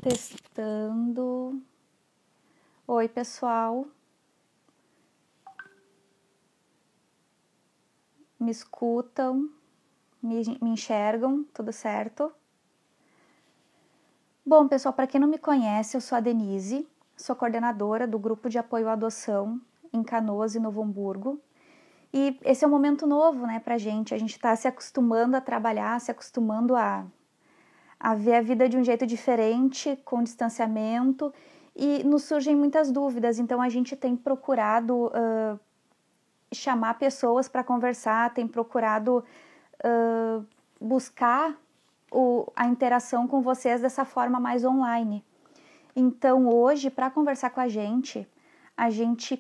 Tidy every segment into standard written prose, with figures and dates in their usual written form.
Testando. Oi, pessoal. Me escutam? Me enxergam? Tudo certo? Bom, pessoal, para quem não me conhece, eu sou a Denise, sou coordenadora do Grupo de Apoio à Adoção em Canoas e Novo Hamburgo. E esse é um momento novo, né, pra gente. A gente está se acostumando a trabalhar, se acostumando a ver a vida de um jeito diferente, com distanciamento, e nos surgem muitas dúvidas. Então, a gente tem procurado chamar pessoas para conversar, tem procurado buscar a interação com vocês dessa forma mais online. Então, hoje, para conversar com a gente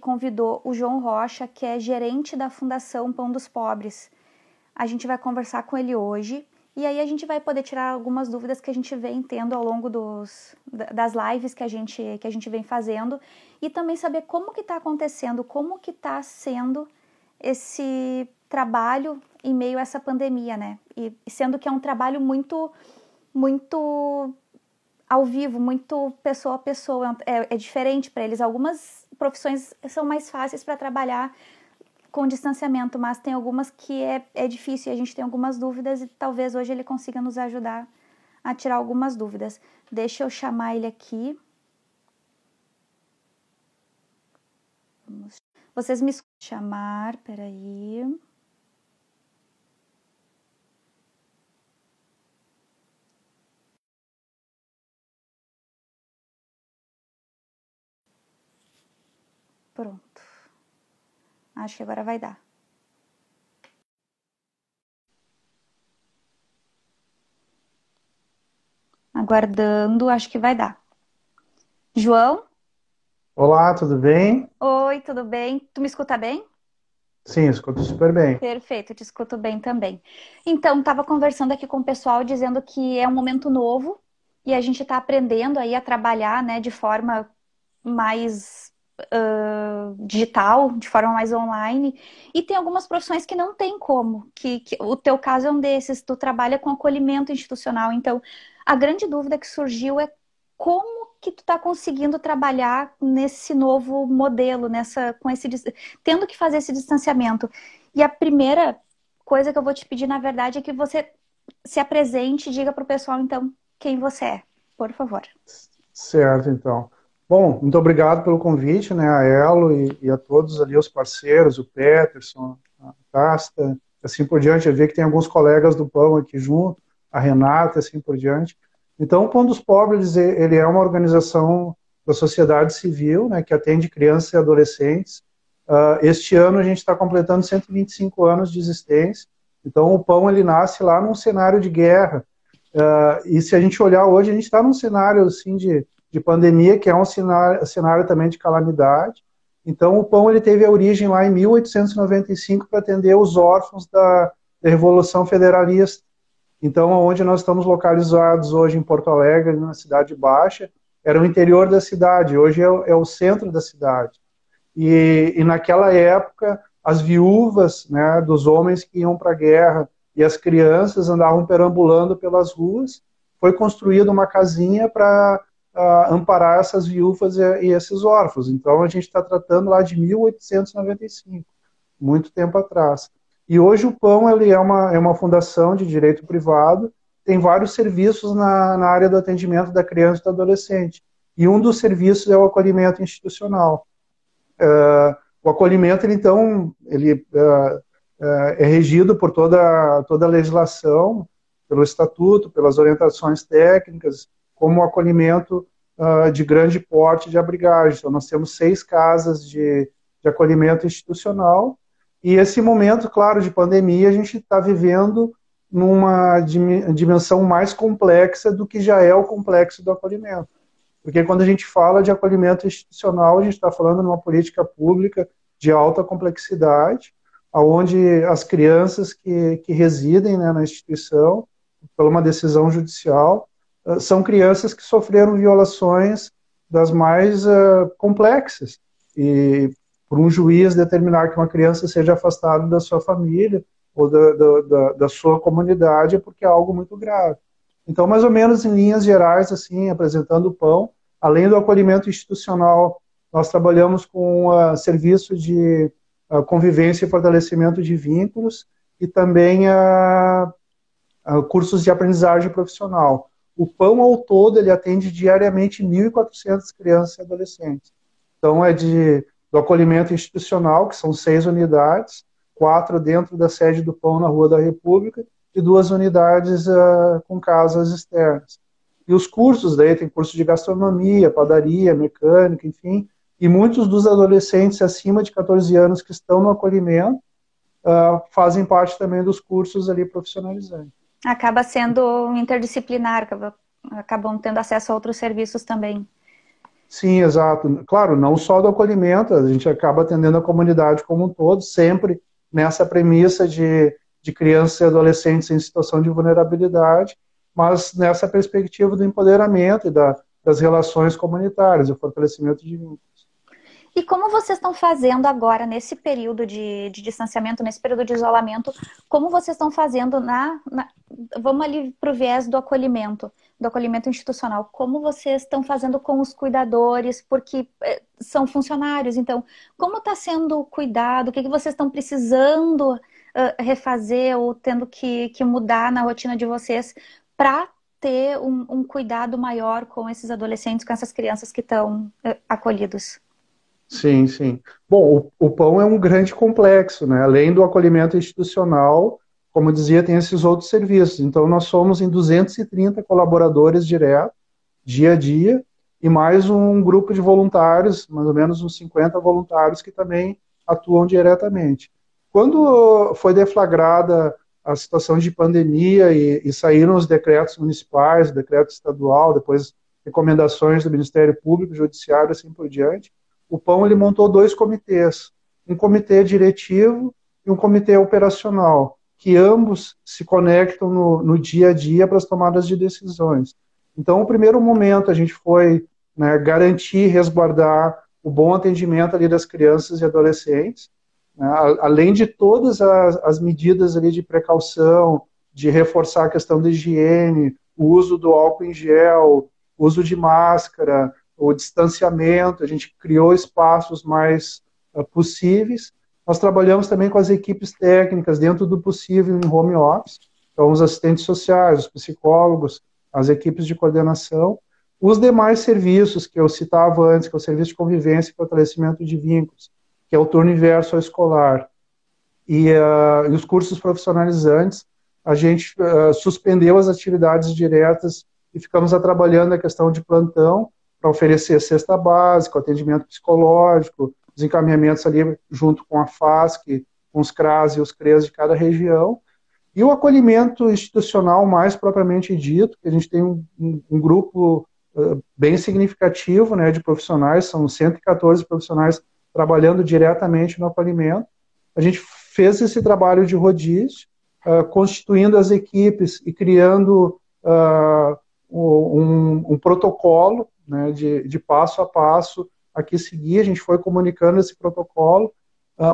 convidou o João Rocha, que é gerente da Fundação Pão dos Pobres. A gente vai conversar com ele hoje e aí a gente vai poder tirar algumas dúvidas que a gente vem tendo ao longo das lives que a gente vem fazendo e também saber como que está acontecendo, como que está sendo esse trabalho em meio a essa pandemia, né? E sendo que é um trabalho muito ao vivo, muito pessoa a pessoa, é diferente para eles. Algumas profissões são mais fáceis para trabalhar com distanciamento, mas tem algumas que é difícil e a gente tem algumas dúvidas e talvez hoje ele consiga nos ajudar a tirar algumas dúvidas. Deixa eu chamar ele aqui. Vocês me escutam? Chamar, peraí. Pronto. Acho que agora vai dar. Aguardando, acho que vai dar. João? Olá, tudo bem? Oi, tudo bem? Tu me escuta bem? Sim, escuto super bem. Perfeito, te escuto bem também. Então, estava conversando aqui com o pessoal dizendo que é um momento novo e a gente está aprendendo aí a trabalhar, né, de forma mais digital, de forma mais online. E tem algumas profissões que não tem como, que o teu caso é um desses, tu trabalha com acolhimento institucional. Então, a grande dúvida que surgiu é como que tu está conseguindo trabalhar nesse novo modelo, tendo que fazer esse distanciamento. E a primeira coisa que eu vou te pedir, na verdade, é que você se apresente e diga para o pessoal, então, quem você é, por favor. Certo, então. Bom, muito obrigado pelo convite, né, a Elo e a todos ali, os parceiros, o Peterson, a Casta, assim por diante. Eu vi que tem alguns colegas do Pão aqui junto, a Renata, assim por diante. Então, o Pão dos Pobres, ele é uma organização da sociedade civil, né, que atende crianças e adolescentes. Este ano a gente está completando 125 anos de existência. Então, o Pão, ele nasce lá num cenário de guerra. E se a gente olhar hoje, a gente está num cenário assim de pandemia, que é um cenário também de calamidade. Então, o Pão ele teve a origem lá em 1895 para atender os órfãos da Revolução Federalista. Então, onde nós estamos localizados hoje em Porto Alegre, na Cidade Baixa, era o interior da cidade, hoje é o centro da cidade. E naquela época, as viúvas, né, dos homens que iam para a guerra e as crianças andavam perambulando pelas ruas. Foi construída uma casinha para amparar essas viúvas e esses órfãos. Então, a gente está tratando lá de 1895, muito tempo atrás. E hoje o Pão ele é uma fundação de direito privado, tem vários serviços na área do atendimento da criança e do adolescente. E um dos serviços é o acolhimento institucional. O acolhimento, é regido por toda a legislação, pelo estatuto, pelas orientações técnicas, como o acolhimento de grande porte de abrigagem. Então, nós temos 6 casas de acolhimento institucional, e esse momento, claro, de pandemia, a gente está vivendo numa dimensão mais complexa do que já é o complexo do acolhimento. Porque quando a gente fala de acolhimento institucional, a gente está falando de uma política pública de alta complexidade, onde as crianças que residem, né, na instituição, por uma decisão judicial, são crianças que sofreram violações das mais complexas. E por um juiz determinar que uma criança seja afastada da sua família ou da sua comunidade é porque é algo muito grave. Então, mais ou menos em linhas gerais, assim, apresentando o pão, além do acolhimento institucional, nós trabalhamos com serviço de convivência e fortalecimento de vínculos e também cursos de aprendizagem profissional. O pão, ao todo, ele atende diariamente 1.400 crianças e adolescentes. Então, do acolhimento institucional, que são 6 unidades, 4 dentro da sede do Pão na Rua da República e 2 unidades com casas externas. E os cursos, daí tem curso de gastronomia, padaria, mecânica, enfim, e muitos dos adolescentes acima de 14 anos que estão no acolhimento fazem parte também dos cursos ali profissionalizantes. Acaba sendo interdisciplinar, acabam tendo acesso a outros serviços também. Sim, exato. Claro, não só do acolhimento, a gente acaba atendendo a comunidade como um todo, sempre nessa premissa de crianças e adolescentes em situação de vulnerabilidade, mas nessa perspectiva do empoderamento e das relações comunitárias, do fortalecimento de vínculos. E como vocês estão fazendo agora, nesse período de distanciamento, nesse período de isolamento, como vocês estão fazendo vamos ali para o viés do acolhimento institucional, como vocês estão fazendo com os cuidadores, porque são funcionários, então, como está sendo o cuidado, o que vocês estão precisando refazer ou tendo que mudar na rotina de vocês para ter um cuidado maior com esses adolescentes, com essas crianças que estão acolhidos? Sim, sim. Bom, o pão é um grande complexo, né? Além do acolhimento institucional, como eu dizia, tem esses outros serviços. Então, nós somos em 230 colaboradores direto, dia a dia, e mais um grupo de voluntários, mais ou menos uns 50 voluntários que também atuam diretamente. Quando foi deflagrada a situação de pandemia e saíram os decretos municipais, o decreto estadual, depois recomendações do Ministério Público, Judiciário, assim por diante, o Pão ele montou 2 comitês, um comitê diretivo e um comitê operacional, que ambos se conectam no dia a dia para as tomadas de decisões. Então, o primeiro momento a gente foi garantir, resguardar o bom atendimento ali das crianças e adolescentes, né, além de todas as medidas ali de precaução, de reforçar a questão da higiene, o uso do álcool em gel, o uso de máscara, o distanciamento, a gente criou espaços mais possíveis. Nós trabalhamos também com as equipes técnicas, dentro do possível, em home office, então os assistentes sociais, os psicólogos, as equipes de coordenação, os demais serviços que eu citava antes, que é o serviço de convivência e fortalecimento de vínculos, que é o turno inverso ao escolar, e os cursos profissionalizantes, a gente suspendeu as atividades diretas e ficamos trabalhando a questão de plantão, para oferecer cesta básica, atendimento psicológico, os encaminhamentos ali junto com a FASC, com os CRAS e os CREAS de cada região, e o acolhimento institucional mais propriamente dito, que a gente tem um grupo bem significativo, né, de profissionais, são 114 profissionais trabalhando diretamente no acolhimento. A gente fez esse trabalho de rodízio, constituindo as equipes e criando um protocolo, né, de passo a passo a que seguir. A gente foi comunicando esse protocolo,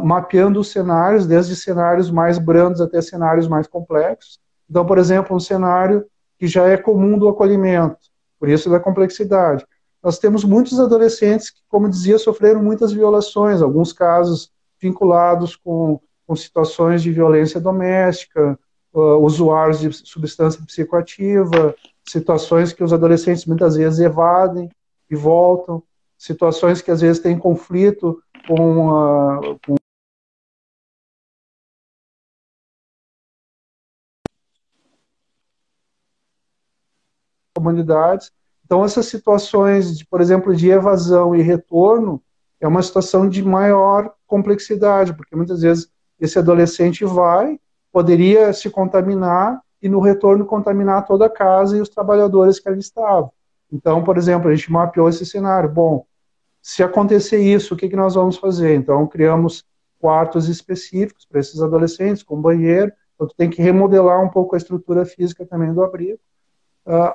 mapeando os cenários, desde cenários mais brandos até cenários mais complexos. Então, por exemplo, um cenário que já é comum do acolhimento, por isso da complexidade. Nós temos muitos adolescentes que, como dizia, sofreram muitas violações, alguns casos vinculados com situações de violência doméstica, usuários de substância psicoativa, situações que os adolescentes muitas vezes evadem e voltam, situações que às vezes têm conflito com comunidades. Então, essas situações, por exemplo, de evasão e retorno, é uma situação de maior complexidade, porque muitas vezes esse adolescente poderia se contaminar e no retorno contaminar toda a casa e os trabalhadores que ali estavam. Então, por exemplo, a gente mapeou esse cenário. Bom, se acontecer isso, o que nós vamos fazer? Então, criamos quartos específicos para esses adolescentes, com banheiro, então tem que remodelar um pouco a estrutura física também do abrigo.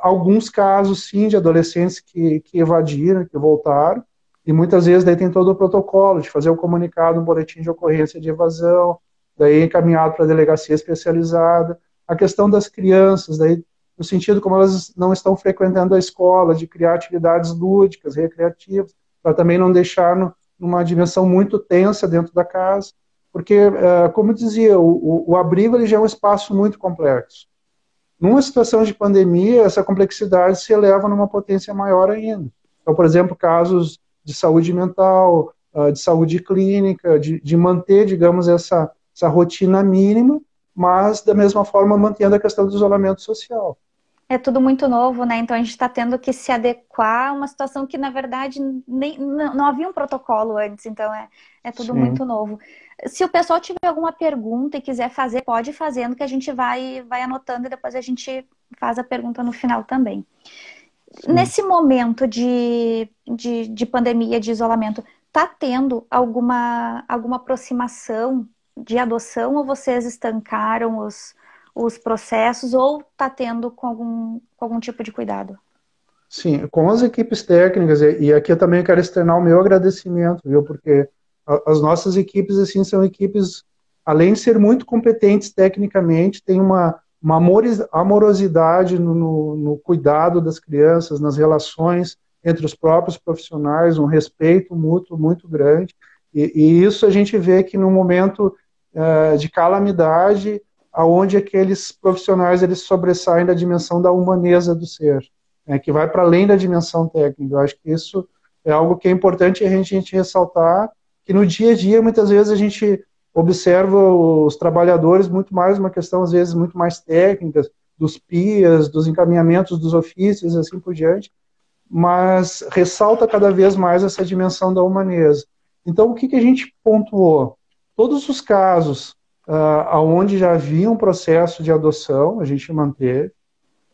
Alguns casos, sim, de adolescentes que evadiram, que voltaram, e muitas vezes daí tem todo o protocolo de fazer o comunicado, um boletim de ocorrência de evasão, daí encaminhado para a delegacia especializada. A questão das crianças, daí no sentido como elas não estão frequentando a escola, de criar atividades lúdicas, recreativas, para também não deixar numa dimensão muito tensa dentro da casa, porque, como eu dizia, o abrigo ele já é um espaço muito complexo. Numa situação de pandemia, essa complexidade se eleva numa potência maior ainda. Então, por exemplo, casos de saúde mental, de saúde clínica, de manter, digamos, essa rotina mínima, mas, da mesma forma, mantendo a questão do isolamento social. É tudo muito novo, né? Então a gente está tendo que se adequar a uma situação que, na verdade, nem, não havia um protocolo antes, então é tudo Sim, muito novo. Se o pessoal tiver alguma pergunta e quiser fazer, pode ir fazendo, que a gente vai anotando e depois a gente faz a pergunta no final também. sim. Nesse momento de pandemia, de isolamento, tá tendo alguma aproximação de adoção ou vocês estancaram os processos ou tá tendo com algum tipo de cuidado? Sim, com as equipes técnicas, e aqui eu também quero externar o meu agradecimento, viu, porque as nossas equipes, assim, são equipes, além de ser muito competentes tecnicamente, tem uma amorosidade no cuidado das crianças, nas relações entre os próprios profissionais, um respeito mútuo muito grande, e isso a gente vê que no momento de calamidade, aonde aqueles profissionais, eles sobressaem da dimensão da humaneza do ser, que vai para além da dimensão técnica. Eu acho que isso é algo que é importante a gente ressaltar, que no dia a dia, muitas vezes, a gente observa os trabalhadores muito mais uma questão, às vezes, muito mais técnica, dos PIAs, dos encaminhamentos dos ofícios, assim por diante, mas ressalta cada vez mais essa dimensão da humaneza. Então, o que a gente pontuou? Todos os casos onde já havia um processo de adoção, a gente manteve.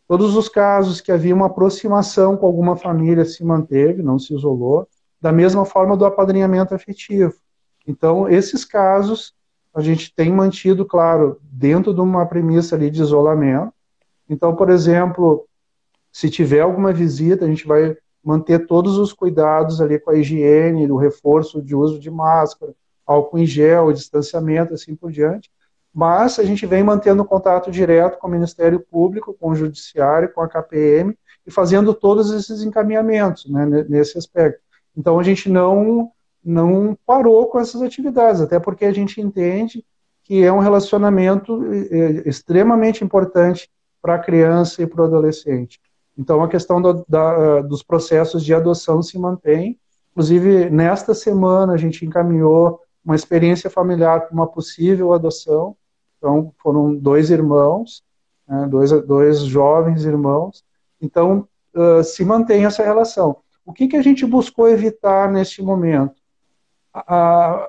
Todos os casos que havia uma aproximação com alguma família se manteve, não se isolou, da mesma forma do apadrinhamento afetivo. Então, esses casos a gente tem mantido, claro, dentro de uma premissa ali de isolamento. Então, por exemplo, se tiver alguma visita, a gente vai manter todos os cuidados ali com a higiene, o reforço de uso de máscara, álcool em gel, distanciamento, assim por diante. Mas a gente vem mantendo contato direto com o Ministério Público, com o Judiciário, com a KPM, e fazendo todos esses encaminhamentos, né, nesse aspecto. Então a gente não parou com essas atividades, até porque a gente entende que é um relacionamento extremamente importante para a criança e para o adolescente. Então, a questão dos processos de adoção se mantém. Inclusive, nesta semana, a gente encaminhou uma experiência familiar para uma possível adoção. Então, foram dois irmãos, né, dois jovens irmãos. Então, se mantém essa relação. O que a gente buscou evitar neste momento? A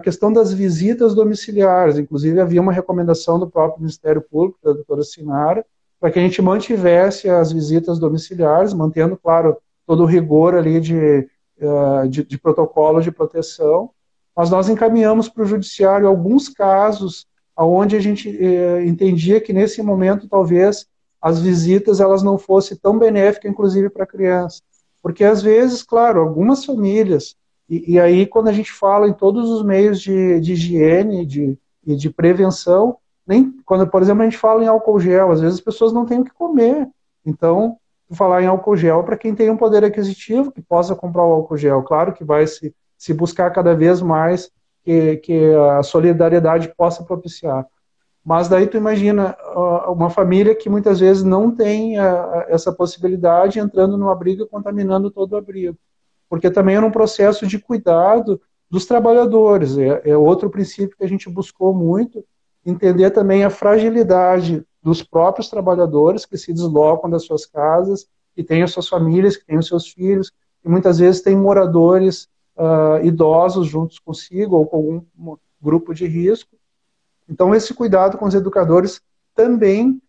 questão das visitas domiciliares. Inclusive, havia uma recomendação do próprio Ministério Público, da doutora Sinara, para que a gente mantivesse as visitas domiciliares, mantendo, claro, todo o rigor ali de protocolo de proteção, mas nós encaminhamos para o judiciário alguns casos onde a gente entendia que nesse momento talvez as visitas elas não fossem tão benéficas, inclusive para a criança, porque às vezes, claro, algumas famílias e aí, quando a gente fala em todos os meios de higiene e de prevenção, nem quando, por exemplo, a gente fala em álcool gel, às vezes as pessoas não têm o que comer. Então, falar em álcool gel para quem tem um poder aquisitivo que possa comprar o álcool gel. Claro que vai se buscar cada vez mais que a solidariedade possa propiciar. Mas daí tu imagina uma família que muitas vezes não tem essa possibilidade entrando no abrigo e contaminando todo o abrigo, porque também era um processo de cuidado dos trabalhadores. É outro princípio que a gente buscou muito, entender também a fragilidade dos próprios trabalhadores que se deslocam das suas casas, que têm as suas famílias, que têm os seus filhos, e muitas vezes têm moradores idosos juntos consigo ou com algum grupo de risco. Então, esse cuidado com os educadores também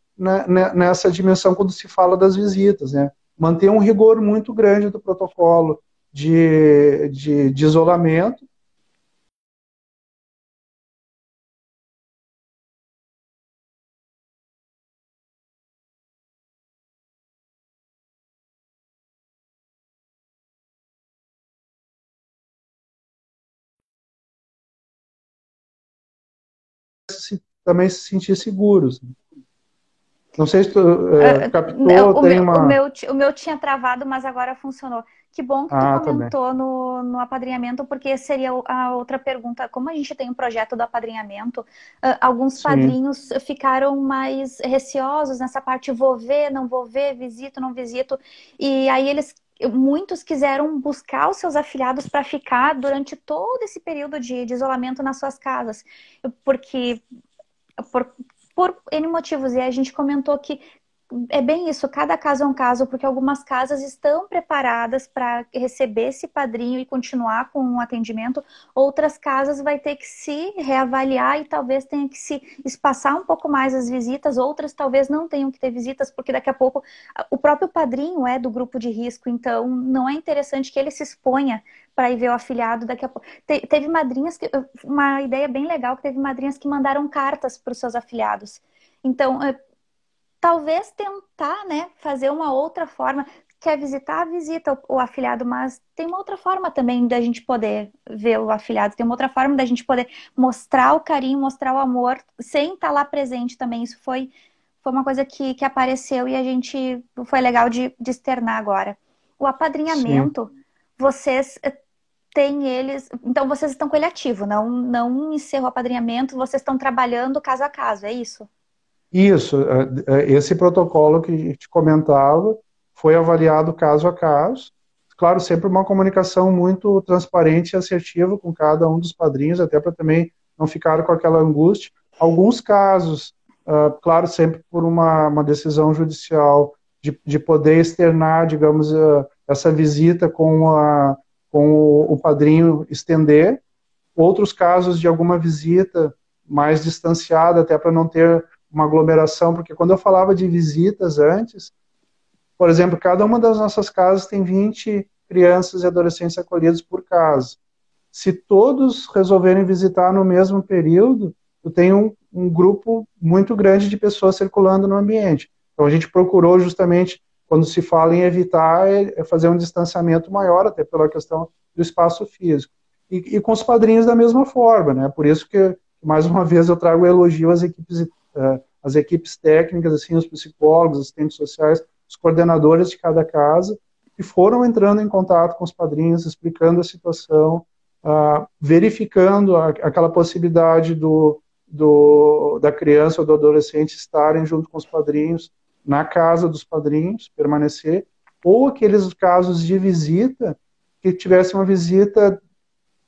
nessa dimensão quando se fala das visitas, né? Manter um rigor muito grande do protocolo de isolamento. Também se sentir seguros. Não sei se tu captou, O tem meu, o uma... meu, o meu tinha travado, mas agora funcionou. Que bom que tu Ah, tá bem. comentou no apadrinhamento, porque seria a outra pergunta. Como a gente tem um projeto do apadrinhamento, alguns Sim, padrinhos ficaram mais receosos nessa parte, vou ver, não vou ver, visito, não visito. E aí muitos quiseram buscar os seus afilhados para ficar durante todo esse período de isolamento nas suas casas. Porque por, por N motivos. E a gente comentou que é bem isso, cada caso é um caso, porque algumas casas estão preparadas para receber esse padrinho e continuar com o atendimento, outras casas vai ter que se reavaliar e talvez tenha que se espaçar um pouco mais as visitas, outras talvez não tenham que ter visitas, porque daqui a pouco o próprio padrinho é do grupo de risco, então não é interessante que ele se exponha para ir ver o afilhado daqui a pouco. Teve madrinhas que, uma ideia bem legal, que teve madrinhas que mandaram cartas para os seus afilhados. Então, talvez tentar, né, fazer uma outra forma. Quer visitar, visita o afilhado, mas tem uma outra forma também da gente poder ver o afilhado, tem uma outra forma da gente poder mostrar o carinho, mostrar o amor, sem estar lá presente também. Isso foi uma coisa que apareceu e a gente foi legal de externar agora. O sim. apadrinhamento, vocês têm eles. Então vocês estão com ele ativo, não encerrou o apadrinhamento, vocês estão trabalhando caso a caso, é isso? Isso, esse protocolo que te comentava foi avaliado caso a caso. Claro, sempre uma comunicação muito transparente e assertiva com cada um dos padrinhos, até para também não ficar com aquela angústia. Alguns casos, claro, sempre por uma decisão judicial de poder externar, digamos, essa visita com o padrinho estender. Outros casos de alguma visita mais distanciada, até para não ter uma aglomeração, porque quando eu falava de visitas antes, por exemplo, cada uma das nossas casas tem 20 crianças e adolescentes acolhidos por casa. Se todos resolverem visitar no mesmo período, tu tem um grupo muito grande de pessoas circulando no ambiente. Então a gente procurou justamente, quando se fala em evitar, fazer um distanciamento maior, até pela questão do espaço físico. E com os padrinhos da mesma forma, né? Por isso que, mais uma vez, eu trago elogio às equipes técnicas, assim, os psicólogos, assistentes sociais, os coordenadores de cada casa, que foram entrando em contato com os padrinhos, explicando a situação, verificando aquela possibilidade da criança ou do adolescente estarem junto com os padrinhos na casa dos padrinhos, permanecer, ou aqueles casos de visita, que tivesse uma visita,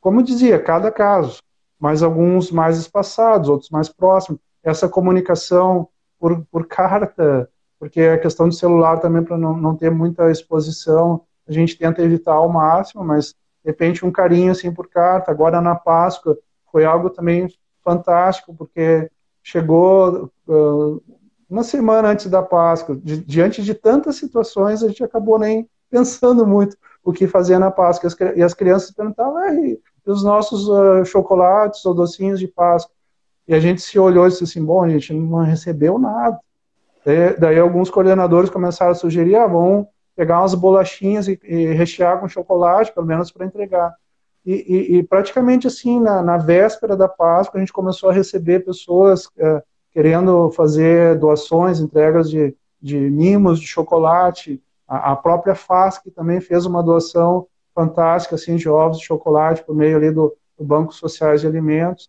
como eu dizia, cada caso, mas alguns mais espaçados, outros mais próximos. Essa comunicação por carta, porque a questão do celular também, para não ter muita exposição, a gente tenta evitar ao máximo, mas de repente um carinho assim por carta. Agora na Páscoa foi algo também fantástico, porque chegou uma semana antes da Páscoa, diante de tantas situações, a gente acabou nem pensando muito o que fazer na Páscoa, e as crianças perguntavam, e os nossos chocolates ou docinhos de Páscoa? E a gente se olhou e disse assim, bom, a gente não recebeu nada. Daí alguns coordenadores começaram a sugerir, vamos pegar umas bolachinhas e rechear com chocolate, pelo menos para entregar. E praticamente assim, na véspera da Páscoa, a gente começou a receber pessoas querendo fazer doações, entregas de mimos, de chocolate. A própria FASC também fez uma doação fantástica assim, de ovos de chocolate por meio ali do Banco Sociais de Alimentos.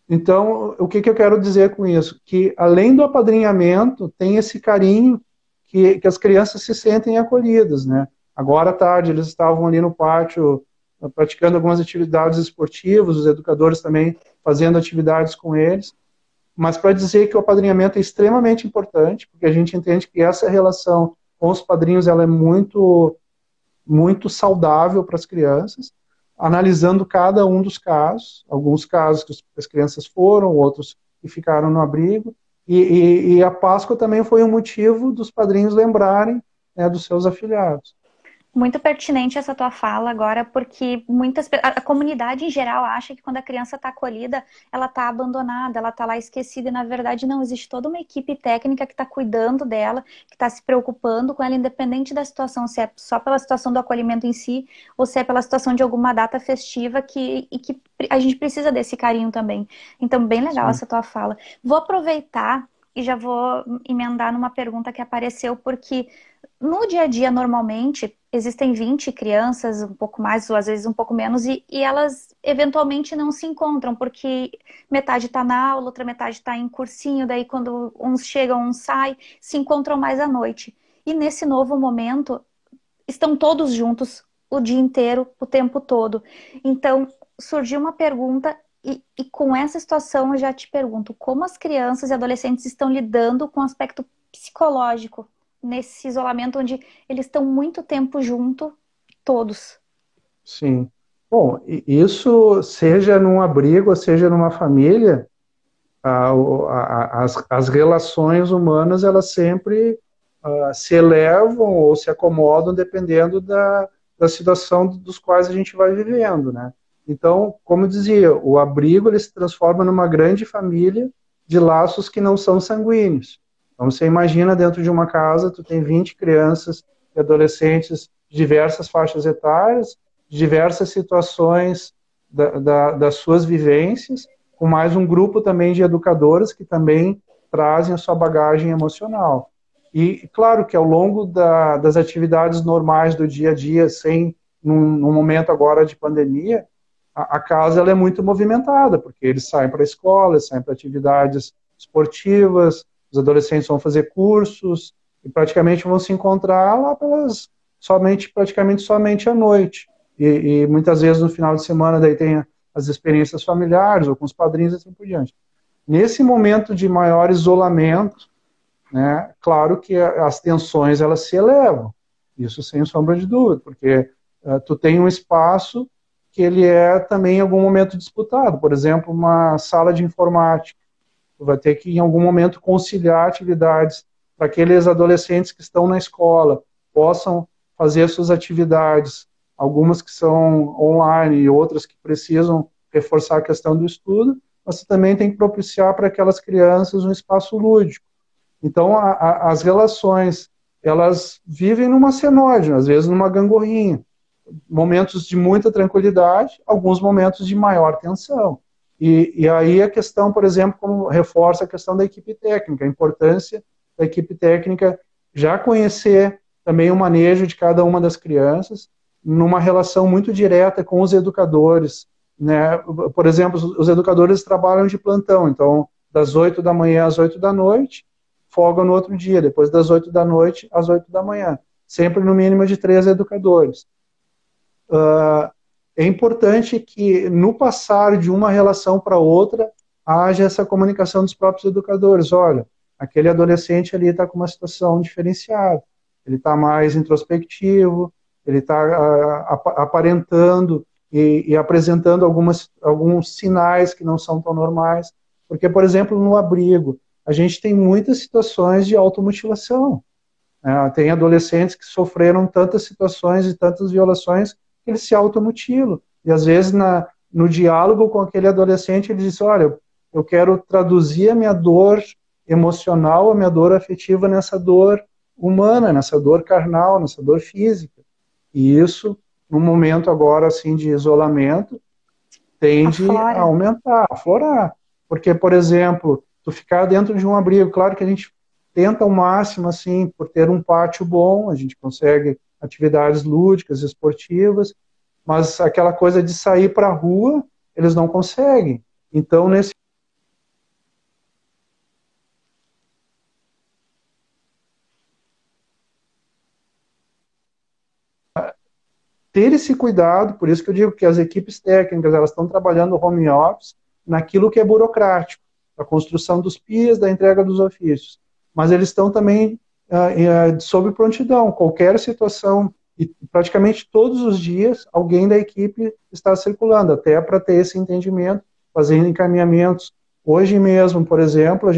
Então, o que eu quero dizer com isso? Que, além do apadrinhamento, tem esse carinho que as crianças se sentem acolhidas, né? Agora à tarde, eles estavam ali no pátio praticando algumas atividades esportivas, os educadores também fazendo atividades com eles, mas para dizer que o apadrinhamento é extremamente importante, porque a gente entende que essa relação com os padrinhos ela é muito, muito saudável para as crianças, analisando cada um dos casos, alguns casos que as crianças foram, outros que ficaram no abrigo, e a Páscoa também foi um motivo dos padrinhos lembrarem, né, dos seus afilhados. Muito pertinente essa tua fala agora, porque a comunidade em geral acha que quando a criança está acolhida, ela está abandonada, ela está lá esquecida, e na verdade não, existe toda uma equipe técnica que está cuidando dela, que está se preocupando com ela, independente da situação, se é só pela situação do acolhimento em si, ou se é pela situação de alguma data festiva, e que a gente precisa desse carinho também. Então, bem legal Sim. essa tua fala. Vou aproveitar e já vou emendar numa pergunta que apareceu, porque no dia a dia, normalmente, existem 20 crianças, um pouco mais, ou às vezes um pouco menos, e elas eventualmente não se encontram, porque metade está na aula, outra metade está em cursinho, daí quando uns chegam, uns saem, se encontram mais à noite. E nesse novo momento, estão todos juntos o dia inteiro, o tempo todo. Então, surgiu uma pergunta, e com essa situação eu já te pergunto, como as crianças e adolescentes estão lidando com o aspecto psicológico nesse isolamento onde eles estão muito tempo junto, todos? Sim. Bom, isso, seja num abrigo, seja numa família, as relações humanas, elas sempre se elevam ou se acomodam dependendo da situação dos quais a gente vai vivendo, né? Então, como eu dizia, o abrigo ele se transforma numa grande família de laços que não são sanguíneos. Então, você imagina dentro de uma casa, tu tem 20 crianças e adolescentes de diversas faixas etárias, de diversas situações das suas vivências, com mais um grupo também de educadores que também trazem a sua bagagem emocional. E claro que ao longo das atividades normais do dia a dia, sem num momento agora de pandemia, a casa ela é muito movimentada, porque eles saem para a escola, eles saem para atividades esportivas, os adolescentes vão fazer cursos, e praticamente vão se encontrar lá praticamente somente à noite. E muitas vezes no final de semana daí tem as experiências familiares, ou com os padrinhos e assim por diante. Nesse momento de maior isolamento, né, claro que as tensões elas se elevam, isso sem sombra de dúvida, porque tu tem um espaço que ele é também em algum momento disputado, por exemplo, uma sala de informática, tu vai ter que em algum momento conciliar atividades para aqueles adolescentes que estão na escola, possam fazer suas atividades, algumas que são online e outras que precisam reforçar a questão do estudo, mas você também tem que propiciar para aquelas crianças um espaço lúdico. Então, as relações, elas vivem numa cenóide, às vezes numa gangorrinha. Momentos de muita tranquilidade, alguns momentos de maior tensão. E aí a questão, por exemplo, como reforça a questão da equipe técnica, a importância da equipe técnica já conhecer também o manejo de cada uma das crianças, numa relação muito direta com os educadores, né? Por exemplo, os educadores trabalham de plantão, então, das 8 da manhã às 8 da noite, folga no outro dia, depois das 8 da noite às 8 da manhã, sempre no mínimo de 3 educadores. É importante que, no passar de uma relação para outra, haja essa comunicação dos próprios educadores. Olha, aquele adolescente ali está com uma situação diferenciada, ele está mais introspectivo, ele está aparentando e apresentando alguns sinais que não são tão normais. Porque, por exemplo, no abrigo, a gente tem muitas situações de automutilação. Tem adolescentes que sofreram tantas situações e tantas violações que eles se automutilam. E às vezes no diálogo com aquele adolescente ele diz, olha, eu quero traduzir a minha dor emocional, a minha dor afetiva nessa dor humana, nessa dor carnal, nessa dor física. E isso, no momento agora assim de isolamento, tende a Aflora. aumentar, a aflorar. Porque, por exemplo, tu ficar dentro de um abrigo, claro que a gente tenta ao máximo, assim, por ter um pátio bom, a gente consegue atividades lúdicas, esportivas, mas aquela coisa de sair para a rua, eles não conseguem. Então, ter esse cuidado, por isso que eu digo que as equipes técnicas, elas estão trabalhando no home office naquilo que é burocrático, a construção dos PIAs, da entrega dos ofícios. Mas eles estão também sob prontidão, qualquer situação, e praticamente todos os dias, alguém da equipe está circulando, até para ter esse entendimento, fazendo encaminhamentos. Hoje mesmo, por exemplo,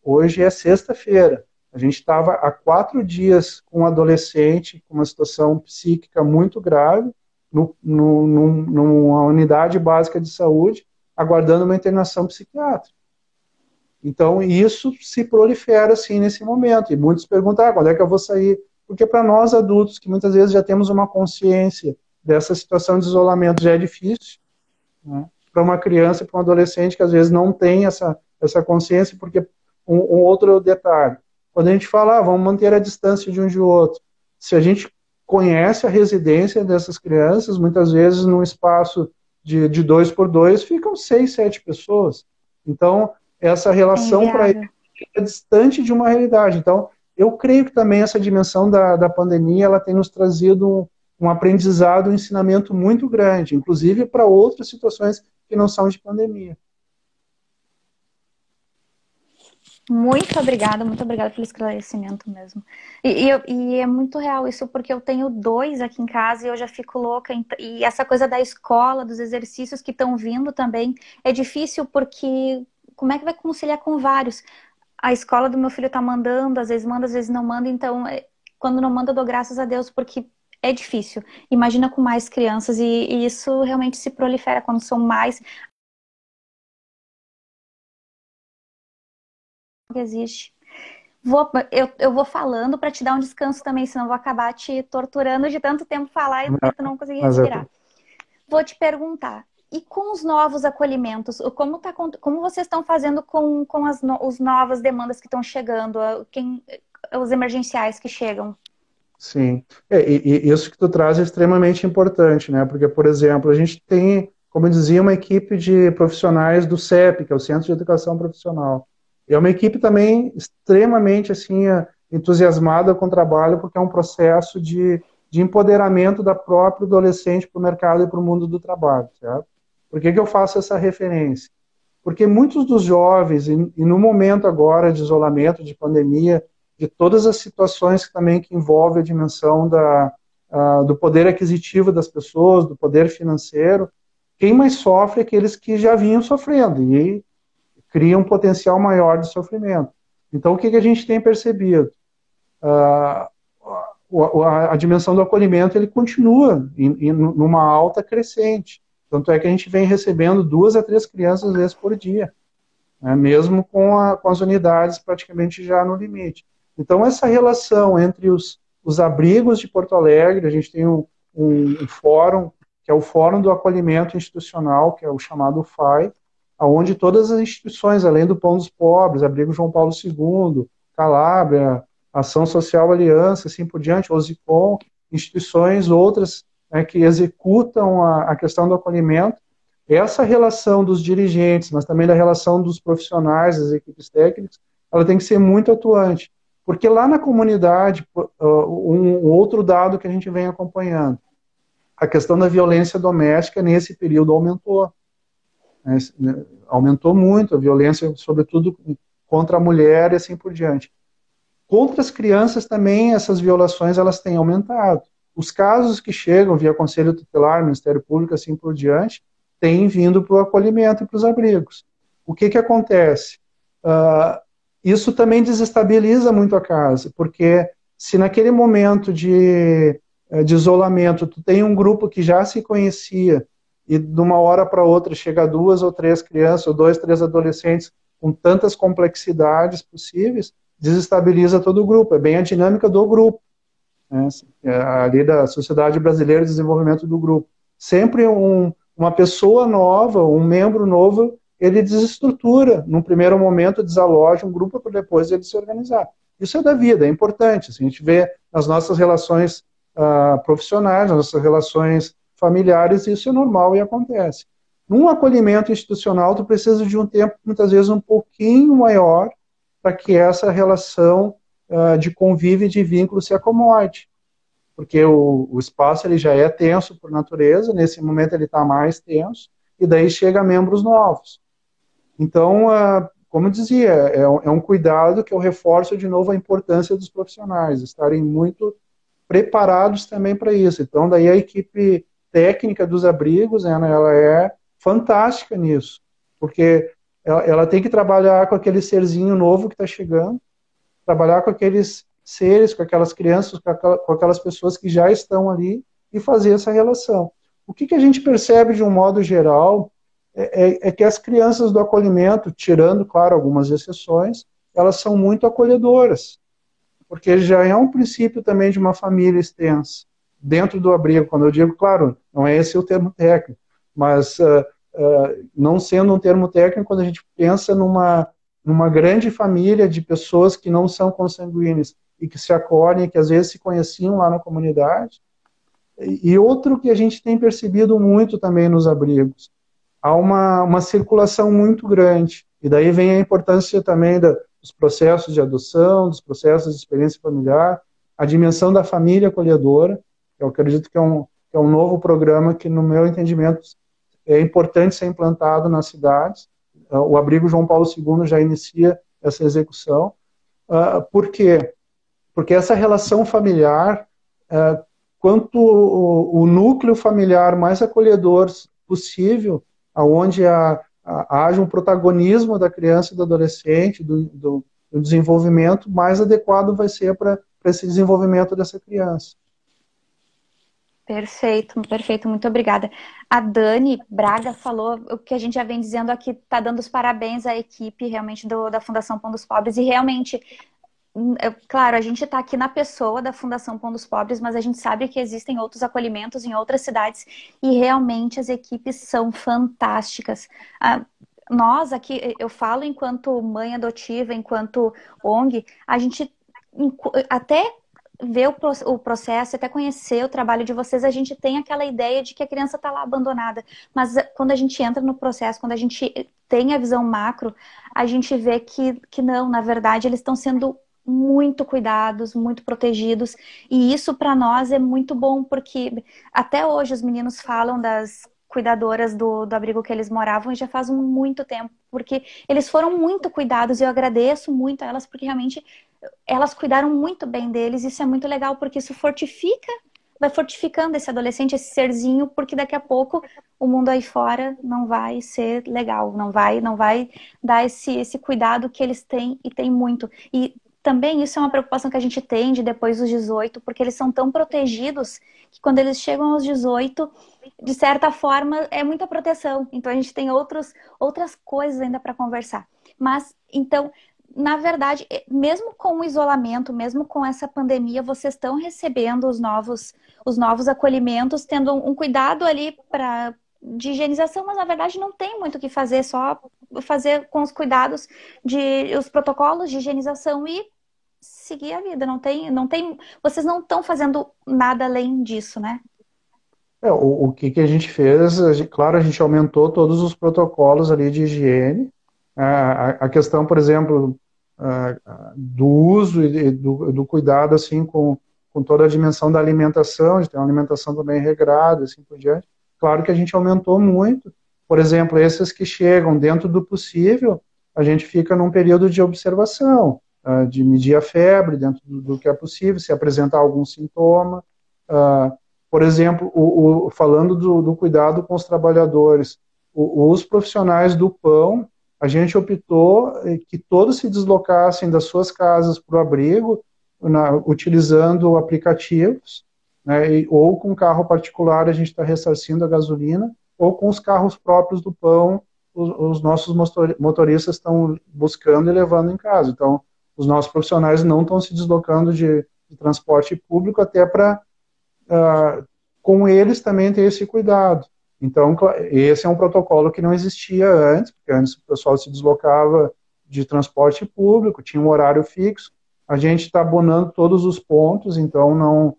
hoje é sexta-feira, a gente estava há 4 dias com um adolescente com uma situação psíquica muito grave, numa unidade básica de saúde, aguardando uma internação psiquiátrica. Então, isso se prolifera, assim, nesse momento. E muitos perguntam, quando é que eu vou sair? Porque para nós adultos, que muitas vezes já temos uma consciência dessa situação de isolamento, já é difícil, né? Para uma criança, para um adolescente que às vezes não tem essa consciência, porque um outro detalhe. Quando a gente fala, vamos manter a distância de um de outro, se a gente conhece a residência dessas crianças, muitas vezes num espaço de 2 por 2, ficam 6, 7 pessoas. Então, essa É relação para ele inviável. é distante de uma realidade. Então, eu creio que também essa dimensão da pandemia, ela tem nos trazido um aprendizado, um ensinamento muito grande, inclusive para outras situações que não são de pandemia. Muito obrigada pelo esclarecimento mesmo. E é muito real isso, porque eu tenho 2 aqui em casa e eu já fico louca. E essa coisa da escola, dos exercícios que estão vindo também, é difícil porque como é que vai conciliar com vários? A escola do meu filho tá mandando, às vezes não manda, então quando não manda eu dou graças a Deus, porque é difícil. Imagina com mais crianças e isso realmente se prolifera quando são mais que existe. Eu vou falando para te dar um descanso também, senão eu vou acabar te torturando de tanto tempo falar e tu não conseguir Mas é, respirar. Vou te perguntar, e com os novos acolhimentos, como vocês estão fazendo com os novas demandas que estão chegando, os emergenciais que chegam? sim. E isso que tu traz é extremamente importante, né? Porque, por exemplo, a gente tem, como eu dizia, uma equipe de profissionais do CEP, que é o Centro de Educação Profissional. E é uma equipe também extremamente assim, entusiasmada com o trabalho, porque é um processo de empoderamento da própria adolescente para o mercado e para o mundo do trabalho, certo? Por que eu faço essa referência? Porque muitos dos jovens, e no momento agora de isolamento, de pandemia, de todas as situações que também que envolvem a dimensão do poder aquisitivo das pessoas, do poder financeiro, quem mais sofre é aqueles que já vinham sofrendo e criam um potencial maior de sofrimento. Então, o que a gente tem percebido? A dimensão do acolhimento ele continua numa alta crescente. Tanto é que a gente vem recebendo 2 a 3 crianças às vezes por dia, né, mesmo com as unidades praticamente já no limite. Então, essa relação entre os abrigos de Porto Alegre, a gente tem um fórum, que é o Fórum do Acolhimento Institucional, que é o chamado FAI, onde todas as instituições, além do Pão dos Pobres, Abrigo João Paulo II, Calabria, Ação Social Aliança, assim por diante, OSIPOM, instituições outras, né, que executam a questão do acolhimento. Essa relação dos dirigentes, mas também da relação dos profissionais, das equipes técnicas, ela tem que ser muito atuante. Porque lá na comunidade, um outro dado que a gente vem acompanhando, a questão da violência doméstica nesse período aumentou. Né? Aumentou muito a violência, sobretudo contra a mulher e assim por diante. Contra as crianças também, essas violações elas têm aumentado. Os casos que chegam via Conselho Tutelar, Ministério Público, assim por diante, têm vindo para o acolhimento e para os abrigos. O que acontece? Isso também desestabiliza muito a casa, porque se naquele momento de isolamento tu tem um grupo que já se conhecia e de uma hora para outra chega 2 ou 3 crianças, ou 2, 3 adolescentes com tantas complexidades possíveis, desestabiliza todo o grupo. É bem a dinâmica do grupo, né? Ali da Sociedade Brasileira de Desenvolvimento do Grupo. Sempre uma pessoa nova, um membro novo, ele desestrutura. Num primeiro momento, desaloja um grupo para depois ele se organizar. Isso é da vida, é importante. Assim, a gente vê nas nossas relações profissionais, nas nossas relações familiares, isso é normal e acontece. Num acolhimento institucional, tu precisa de um tempo, muitas vezes, um pouquinho maior para que essa relação de convívio e de vínculo se acomode. Porque o espaço ele já é tenso por natureza, nesse momento ele está mais tenso, e daí chega membros novos. Então, como eu dizia, é um cuidado que eu reforço de novo a importância dos profissionais, estarem muito preparados também para isso. Então, daí a equipe técnica dos abrigos, né, ela é fantástica nisso, porque ela tem que trabalhar com aquele serzinho novo que está chegando, trabalhar com aqueles seres, com aquelas crianças, com aquelas pessoas que já estão ali e fazer essa relação. O que a gente percebe de um modo geral é que as crianças do acolhimento, tirando, claro, algumas exceções, elas são muito acolhedoras, porque já é um princípio também de uma família extensa. Dentro do abrigo, quando eu digo, claro, não é esse o termo técnico, mas não sendo um termo técnico, quando a gente pensa numa grande família de pessoas que não são consanguíneas e que se acolhem, que às vezes se conheciam lá na comunidade. E outro que a gente tem percebido muito também nos abrigos, há uma circulação muito grande. E daí vem a importância também dos processos de adoção, dos processos de experiência familiar, a dimensão da família acolhedora. Eu acredito que é um novo programa que, no meu entendimento, é importante ser implantado nas cidades. O Abrigo João Paulo II já inicia essa execução. Por quê? Porque essa relação familiar, quanto o núcleo familiar mais acolhedor possível, onde haja um protagonismo da criança e do adolescente, do desenvolvimento, mais adequado vai ser para esse desenvolvimento dessa criança. Perfeito, perfeito, muito obrigada. A Dani Braga falou o que a gente já vem dizendo aqui, está dando os parabéns à equipe realmente da Fundação Pão dos Pobres, e realmente, claro, a gente está aqui na pessoa da Fundação Pão dos Pobres, mas a gente sabe que existem outros acolhimentos em outras cidades, e realmente as equipes são fantásticas. Nós aqui, eu falo enquanto mãe adotiva, enquanto ONG, a gente até ver o processo, até conhecer o trabalho de vocês, a gente tem aquela ideia de que a criança está lá abandonada. Mas quando a gente entra no processo, quando a gente tem a visão macro, a gente vê que não, na verdade, eles estão sendo muito cuidados, muito protegidos. E isso para nós é muito bom, porque até hoje os meninos falam das cuidadoras do abrigo que eles moravam e já faz muito tempo, porque eles foram muito cuidados e eu agradeço muito a elas, porque realmente elas cuidaram muito bem deles. Isso é muito legal, porque isso vai fortificando esse adolescente, esse serzinho, porque daqui a pouco o mundo aí fora não vai ser legal, não vai dar esse cuidado que eles têm e tem muito. E também isso é uma preocupação que a gente tem de depois dos 18, porque eles são tão protegidos que quando eles chegam aos 18, de certa forma, é muita proteção. Então a gente tem outras coisas ainda para conversar. Mas, então, na verdade, mesmo com o isolamento, mesmo com essa pandemia, vocês estão recebendo os novos acolhimentos, tendo um cuidado ali de higienização, mas na verdade não tem muito o que fazer, só fazer com os cuidados os protocolos de higienização e seguir a vida. Vocês não estão fazendo nada além disso, né? O que a gente fez, claro, a gente aumentou todos os protocolos ali de higiene. A questão, por exemplo, do uso e do cuidado assim com toda a dimensão da alimentação, de ter uma alimentação também regrada, assim por diante. Claro que a gente aumentou muito. Por exemplo, esses que chegam dentro do possível, a gente fica num período de observação, de medir a febre dentro do que é possível, se apresentar algum sintoma. Por exemplo, falando do cuidado com os trabalhadores, os profissionais do pão, a gente optou que todos se deslocassem das suas casas para o abrigo, utilizando aplicativos, né, ou com carro particular a gente está ressarcindo a gasolina, ou com os carros próprios do pão, os nossos motoristas estão buscando e levando em casa. Então, os nossos profissionais não estão se deslocando de transporte público, até para, com eles também ter esse cuidado. Então, esse é um protocolo que não existia antes, porque antes o pessoal se deslocava de transporte público, tinha um horário fixo. A gente está abonando todos os pontos, então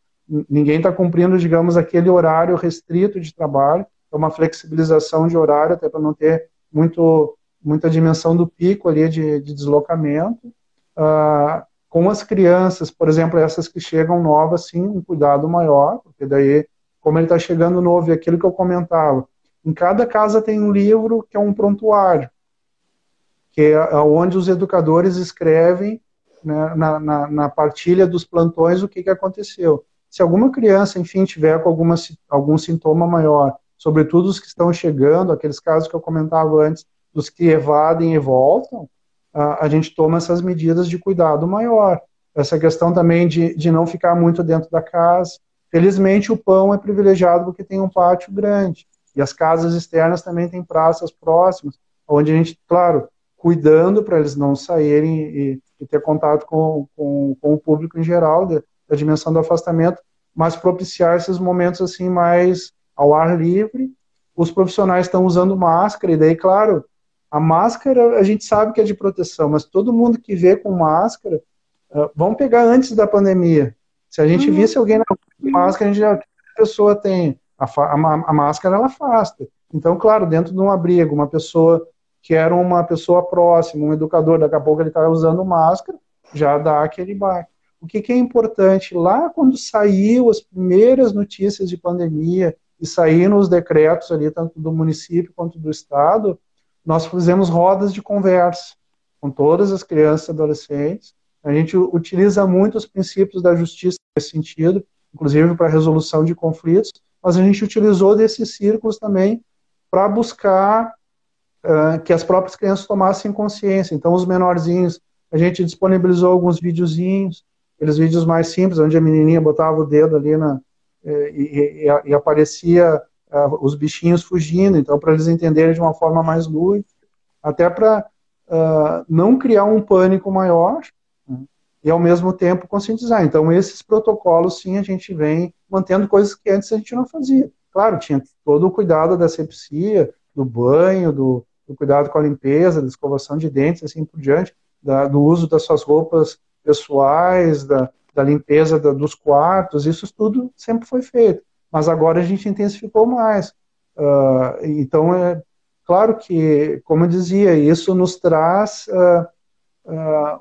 ninguém está cumprindo, digamos, aquele horário restrito de trabalho. É uma flexibilização de horário, até para não ter muita dimensão do pico ali de deslocamento. Com as crianças, por exemplo, essas que chegam novas, sim, um cuidado maior, porque daí, como ele está chegando novo, e aquilo que eu comentava, em cada casa tem um livro que é um prontuário, que é onde os educadores escrevem, né, na partilha dos plantões o que aconteceu. Se alguma criança, enfim, tiver com algum sintoma maior, sobretudo os que estão chegando, aqueles casos que eu comentava antes, dos que evadem e voltam, a gente toma essas medidas de cuidado maior. Essa questão também de não ficar muito dentro da casa. Felizmente o pão é privilegiado porque tem um pátio grande. E as casas externas também têm praças próximas, onde a gente, claro, cuidando para eles não saírem e ter contato com o público em geral, da dimensão do afastamento, mas propiciar esses momentos assim mais ao ar livre. Os profissionais estão usando máscara, e daí, claro, A máscara, a gente sabe que é de proteção, mas todo mundo que vê com máscara, vamos pegar antes da pandemia. Se a gente visse alguém na rua com máscara, a gente já, a pessoa tem, a máscara ela afasta. Então, claro, dentro de um abrigo, uma pessoa que era uma pessoa próxima, um educador, daqui a pouco ele está usando máscara, já dá aquele baque. O que é importante? Lá quando saiu as primeiras notícias de pandemia e saíram os decretos ali, tanto do município quanto do estado, nós fizemos rodas de conversa com todas as crianças e adolescentes. A gente utiliza muito os princípios da justiça nesse sentido, inclusive para resolução de conflitos, mas a gente utilizou desses círculos também para buscar que as próprias crianças tomassem consciência. Então, os menorzinhos, a gente disponibilizou alguns videozinhos, aqueles vídeos mais simples, onde a menininha botava o dedo ali e aparecia os bichinhos fugindo, então para eles entenderem de uma forma mais lúdica, até para não criar um pânico maior, né, e ao mesmo tempo conscientizar. Então esses protocolos sim a gente vem mantendo coisas que antes a gente não fazia. Claro, tinha todo o cuidado da asepsia, do banho, do cuidado com a limpeza, da escovação de dentes, assim por diante, do uso das suas roupas pessoais, da limpeza dos quartos, isso tudo sempre foi feito. Mas agora a gente intensificou mais. Então, é claro que, como eu dizia, isso nos traz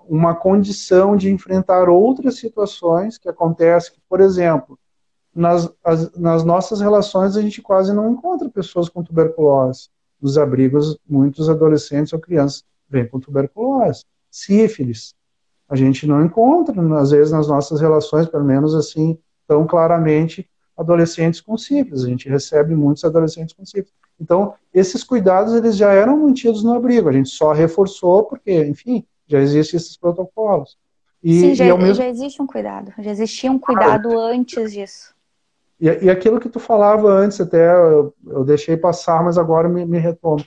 uma condição de enfrentar outras situações que acontecem. Por exemplo, nas nossas relações a gente quase não encontra pessoas com tuberculose. Nos abrigos, muitos adolescentes ou crianças vêm com tuberculose, sífilis. A gente não encontra, às vezes, nas nossas relações, pelo menos assim, tão claramente, adolescentes com sífilis. A gente recebe muitos adolescentes com sífilis. Então, esses cuidados, eles já eram mantidos no abrigo. A gente só reforçou porque, enfim, já existem esses protocolos. Sim, já existe um cuidado. Já existia um cuidado antes disso. E aquilo que tu falava antes, até eu deixei passar, mas agora me retomo.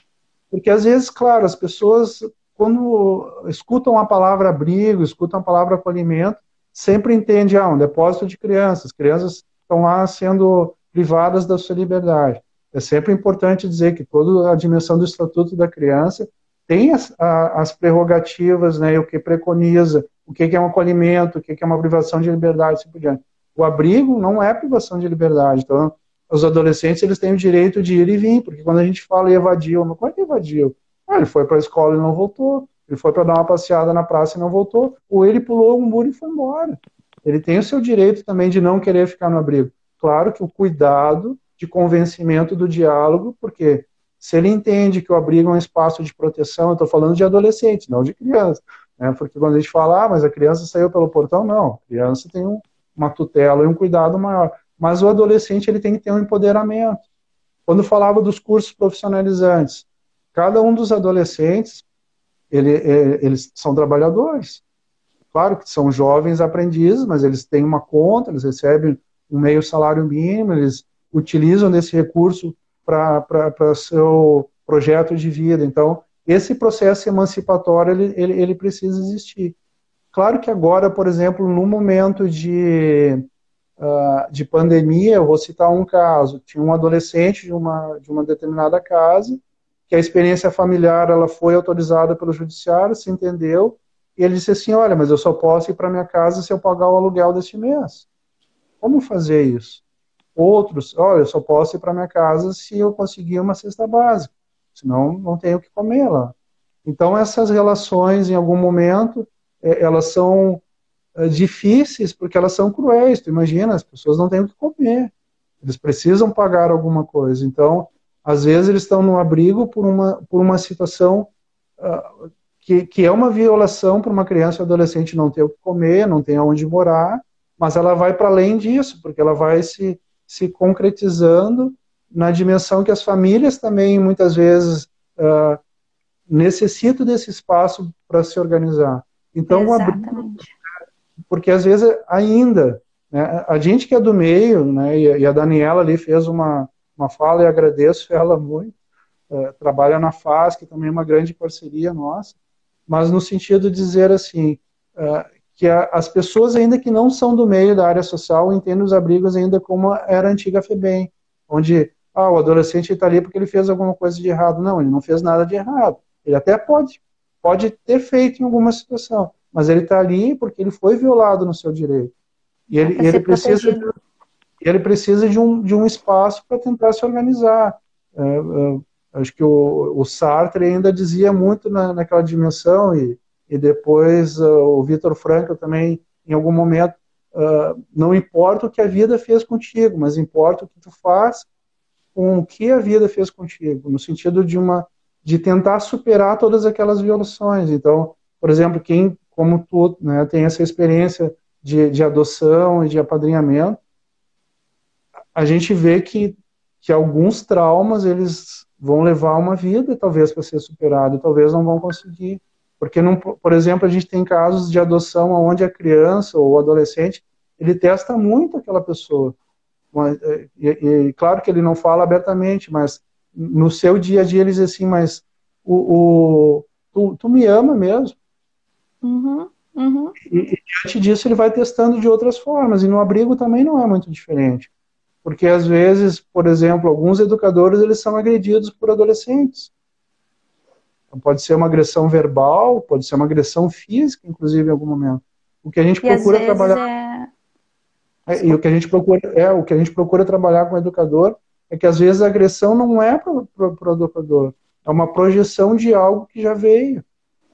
Porque, às vezes, claro, as pessoas, quando escutam a palavra abrigo, escutam a palavra acolhimento, sempre entendem, um depósito de crianças. Crianças estão lá sendo privadas da sua liberdade. É sempre importante dizer que toda a dimensão do Estatuto da Criança tem as prerrogativas, né, e o que preconiza, o que é um acolhimento, o que é uma privação de liberdade, assim por diante. O abrigo não é privação de liberdade. Então, os adolescentes, eles têm o direito de ir e vir, porque quando a gente fala em evadiu, mas como é que evadiu? Ele foi para a escola e não voltou, ele foi para dar uma passeada na praça e não voltou, ou ele pulou um muro e foi embora. Ele tem o seu direito também de não querer ficar no abrigo. Claro que o cuidado de convencimento do diálogo, porque se ele entende que o abrigo é um espaço de proteção, eu estou falando de adolescente, não de criança, né? Porque quando a gente fala, mas a criança saiu pelo portão, não, a criança tem uma tutela e um cuidado maior. Mas o adolescente, ele tem que ter um empoderamento. Quando falava dos cursos profissionalizantes, cada um dos adolescentes, eles são trabalhadores. Claro que são jovens aprendizes, mas eles têm uma conta, eles recebem um meio salário mínimo, eles utilizam desse recurso para seu projeto de vida. Então, esse processo emancipatório, ele precisa existir. Claro que agora, por exemplo, no momento de pandemia, eu vou citar um caso. Tinha um adolescente de uma determinada casa, que a experiência familiar ela foi autorizada pelo judiciário, se entendeu, e ele disse assim, olha, mas eu só posso ir para minha casa se eu pagar o aluguel deste mês. Como fazer isso? Outros, olha, eu só posso ir para minha casa se eu conseguir uma cesta básica, senão não tenho o que comer lá. Então, essas relações, em algum momento, elas são difíceis porque elas são cruéis. Tu imagina, as pessoas não têm o que comer. Eles precisam pagar alguma coisa. Então, às vezes, eles estão no abrigo por uma situação que é uma violação para uma criança ou adolescente não ter o que comer, não ter onde morar, mas ela vai para além disso, porque ela vai se concretizando na dimensão que as famílias também, muitas vezes, necessitam desse espaço para se organizar. Então, porque às vezes ainda, né, a gente que é do meio, né, e a Daniela ali fez uma fala e agradeço ela muito, trabalha na FAS, que também é uma grande parceria nossa, mas no sentido de dizer assim, que as pessoas ainda que não são do meio da área social entendem os abrigos ainda como era a antiga FEBEM, onde o adolescente está ali porque ele fez alguma coisa de errado. Não, ele não fez nada de errado. Ele até pode ter feito em alguma situação, mas ele está ali porque ele foi violado no seu direito. E É para ele ser precisa, protegido. ele precisa de um espaço para tentar se organizar. Acho que o Sartre ainda dizia muito naquela dimensão, e depois o Viktor Frankl também, em algum momento, não importa o que a vida fez contigo, mas importa o que tu faz com o que a vida fez contigo, no sentido de tentar superar todas aquelas violações. Então, por exemplo, quem, como tu, né, tem essa experiência de adoção e de apadrinhamento, a gente vê que alguns traumas eles vão levar uma vida, talvez, para ser superado, e talvez não vão conseguir. Porque, não, por exemplo, a gente tem casos de adoção onde a criança ou o adolescente ele testa muito aquela pessoa. Claro que ele não fala abertamente, mas no seu dia a dia ele diz assim, mas tu me ama mesmo? Uhum, uhum. E diante disso ele vai testando de outras formas, e no abrigo também não é muito diferente. Porque às vezes, por exemplo, alguns educadores eles são agredidos por adolescentes. Então, pode ser uma agressão verbal, pode ser uma agressão física, inclusive em algum momento. O que a gente E às procura vezes trabalhar é. e o que a Desculpa. gente procura o que a gente procura trabalhar com o educador é que às vezes a agressão não é para o educador, é uma projeção de algo que já veio.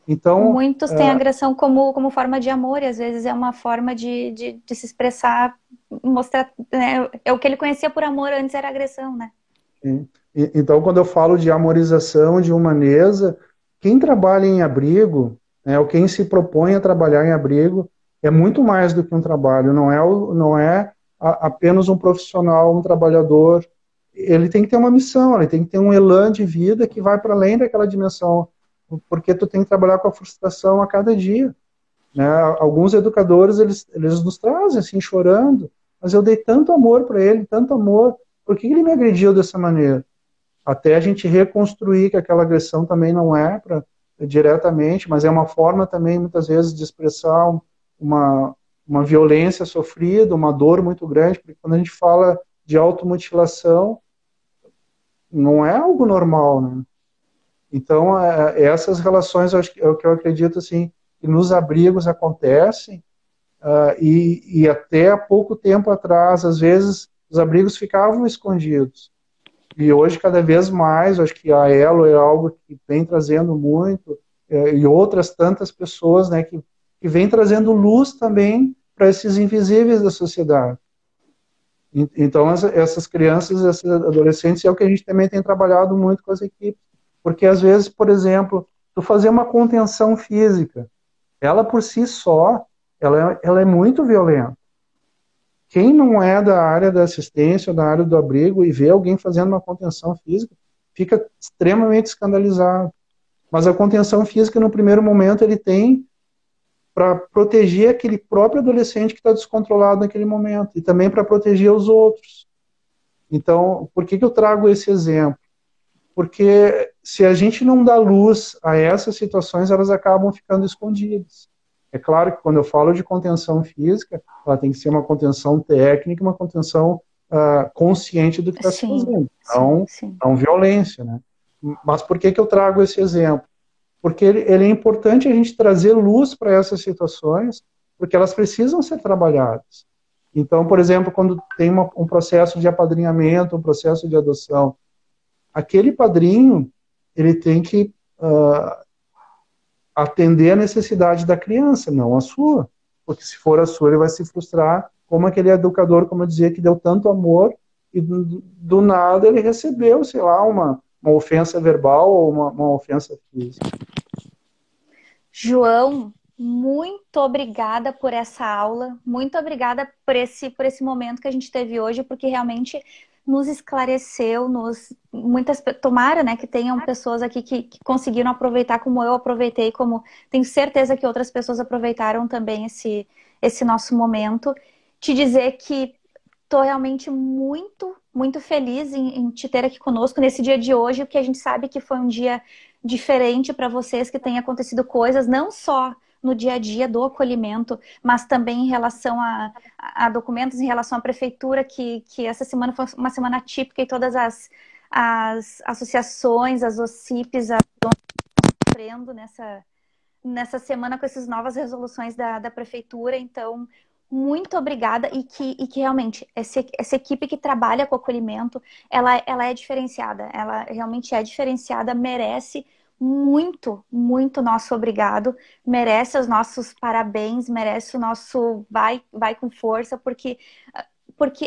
Então, Muitos têm agressão como forma de amor, e às vezes é uma forma de se expressar, mostrar, né? É o que ele conhecia por amor antes era agressão, né? então quando eu falo de amorização, de humaneza, quem trabalha em abrigo, né, ou quem se propõe a trabalhar em abrigo, é muito mais do que um trabalho, não é apenas um profissional, um trabalhador. Ele tem que ter uma missão, ele tem que ter um elan de vida que vai para além daquela dimensão, porque tu tem que trabalhar com a frustração a cada dia, né? Alguns educadores eles nos trazem assim chorando, mas eu dei tanto amor para ele, tanto amor, por que ele me agrediu dessa maneira? Até a gente reconstruir que aquela agressão também não é diretamente, mas é uma forma também muitas vezes de expressar uma uma violência sofrida, uma dor muito grande, porque quando a gente fala de automutilação, não é algo normal, né? Então, essas relações, acho que é o que eu acredito, assim, que nos abrigos acontecem, e até há pouco tempo atrás, às vezes, os abrigos ficavam escondidos. E hoje, cada vez mais, acho que a Elo é algo que vem trazendo muito, e outras tantas pessoas, né, que vem trazendo luz também para esses invisíveis da sociedade. Então, essas crianças, esses adolescentes, é o que a gente também tem trabalhado muito com as equipes. Porque, às vezes, por exemplo, tu fazer uma contenção física, ela por si só, ela é muito violenta. Quem não é da área da assistência, da área do abrigo, e vê alguém fazendo uma contenção física, fica extremamente escandalizado. Mas a contenção física, no primeiro momento, ele tem para proteger aquele próprio adolescente que está descontrolado naquele momento, e também para proteger os outros. Então, por que eu trago esse exemplo? Porque se a gente não dá luz a essas situações, elas acabam ficando escondidas. É claro que quando eu falo de contenção física, ela tem que ser uma contenção técnica, uma contenção consciente do que está se Sim, fazendo, sim, sim. não violência, né? Mas por que eu trago esse exemplo? Porque ele é importante a gente trazer luz para essas situações, porque elas precisam ser trabalhadas. Então, por exemplo, quando tem um processo de apadrinhamento, um processo de adoção, aquele padrinho ele tem que atender a necessidade da criança, não a sua. Porque se for a sua, ele vai se frustrar, como aquele educador, como eu dizia, que deu tanto amor e do nada ele recebeu, sei lá, uma ofensa verbal ou uma ofensa física. João, muito obrigada por essa aula, muito obrigada por esse momento que a gente teve hoje, porque realmente nos esclareceu, tomara, né, que tenham pessoas aqui que conseguiram aproveitar como eu aproveitei, como tenho certeza que outras pessoas aproveitaram também esse nosso momento. Te dizer que estou realmente muito feliz em te ter aqui conosco nesse dia de hoje, porque a gente sabe que foi um dia diferente para vocês, que tem acontecido coisas, não só no dia a dia do acolhimento, mas também em relação a documentos, em relação à prefeitura, que essa semana foi uma semana típica e todas as associações, as OCIPs, sofrendo nessa semana com essas novas resoluções da prefeitura. Então, muito obrigada e que realmente essa equipe que trabalha com acolhimento, ela é diferenciada, ela realmente é diferenciada, merece muito, muito nosso obrigado, merece os nossos parabéns, merece o nosso vai com força, porque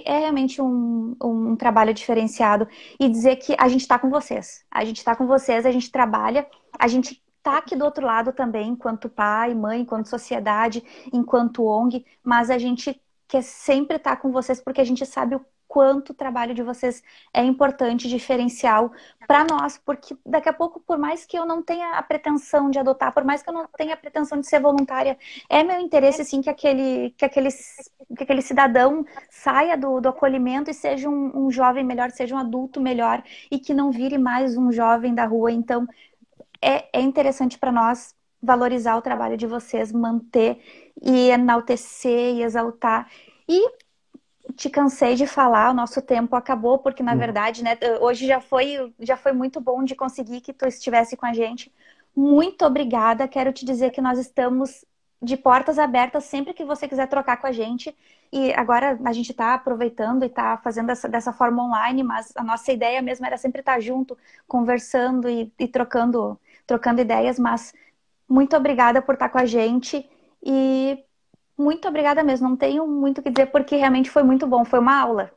é realmente um trabalho diferenciado. E dizer que a gente está com vocês. A gente está com vocês, a gente trabalha, a gente está aqui do outro lado também, enquanto pai, mãe, enquanto sociedade, enquanto ONG, mas a gente quer sempre estar com vocês porque a gente sabe o quanto o trabalho de vocês é importante, diferencial para nós, porque daqui a pouco, por mais que eu não tenha a pretensão de adotar, por mais que eu não tenha a pretensão de ser voluntária, é meu interesse, sim, que aquele cidadão saia do acolhimento e seja um jovem melhor, seja um adulto melhor e que não vire mais um jovem da rua. Então, é interessante para nós valorizar o trabalho de vocês, manter e enaltecer e exaltar. E te cansei de falar, o nosso tempo acabou, porque na verdade, né, hoje já foi muito bom de conseguir que tu estivesse com a gente. Muito obrigada, quero te dizer que nós estamos de portas abertas sempre que você quiser trocar com a gente. E agora a gente está aproveitando e está fazendo dessa forma online, mas a nossa ideia mesmo era sempre estar junto, conversando e trocando ideias. Mas muito obrigada por estar com a gente e muito obrigada mesmo. Não tenho muito o que dizer porque realmente foi muito bom, foi uma aula.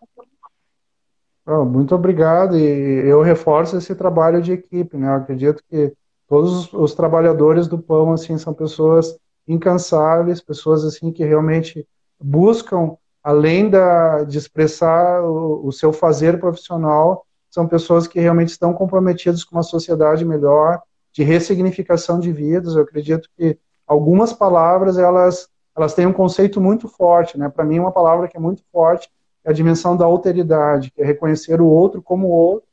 Muito obrigado, e eu reforço esse trabalho de equipe, né? Eu acredito que todos os trabalhadores do pão, assim, são pessoas incansáveis, pessoas, assim, que realmente buscam, além de expressar o seu fazer profissional, são pessoas que realmente estão comprometidas com uma sociedade melhor, de ressignificação de vidas. Eu acredito que algumas palavras, elas têm um conceito muito forte, né? Para mim, uma palavra que é muito forte é a dimensão da alteridade, que é reconhecer o outro como o outro.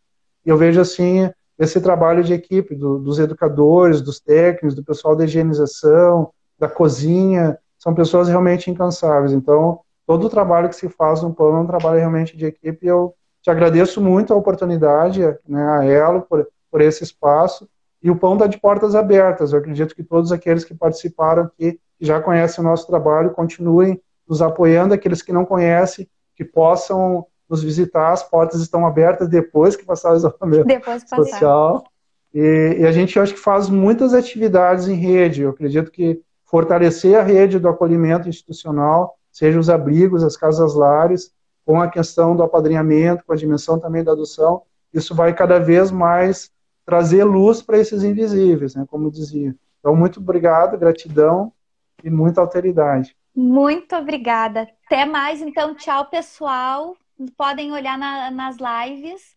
E eu vejo, assim, esse trabalho de equipe dos educadores, dos técnicos, do pessoal da higienização, da cozinha, são pessoas realmente incansáveis. Então, todo o trabalho que se faz no pão é um trabalho realmente de equipe, e eu te agradeço muito a oportunidade, né, a Elo, por esse espaço, e o pão está de portas abertas. Eu acredito que todos aqueles que participaram aqui, que já conhecem o nosso trabalho, continuem nos apoiando, aqueles que não conhecem, que possam nos visitar, as portas estão abertas depois que passar o isolamento Depois passar. social. E a gente, acho que faz muitas atividades em rede. Eu acredito que fortalecer a rede do acolhimento institucional, seja os abrigos, as casas-lares, com a questão do apadrinhamento, com a dimensão também da adoção, isso vai cada vez mais trazer luz para esses invisíveis, né, como dizia. Então, muito obrigado, gratidão e muita alteridade. Muito obrigada. Até mais, então. Tchau, pessoal. Podem olhar nas lives.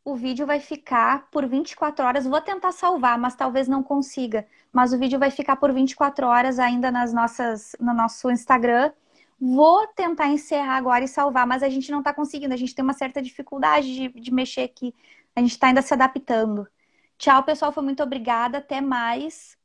O vídeo vai ficar por 24 horas. Vou tentar salvar, mas talvez não consiga. Mas o vídeo vai ficar por 24 horas ainda no nosso Instagram. Vou tentar encerrar agora e salvar, mas a gente não está conseguindo. A gente tem uma certa dificuldade de mexer aqui. A gente está ainda se adaptando. Tchau, pessoal. Foi muito obrigada. Até mais.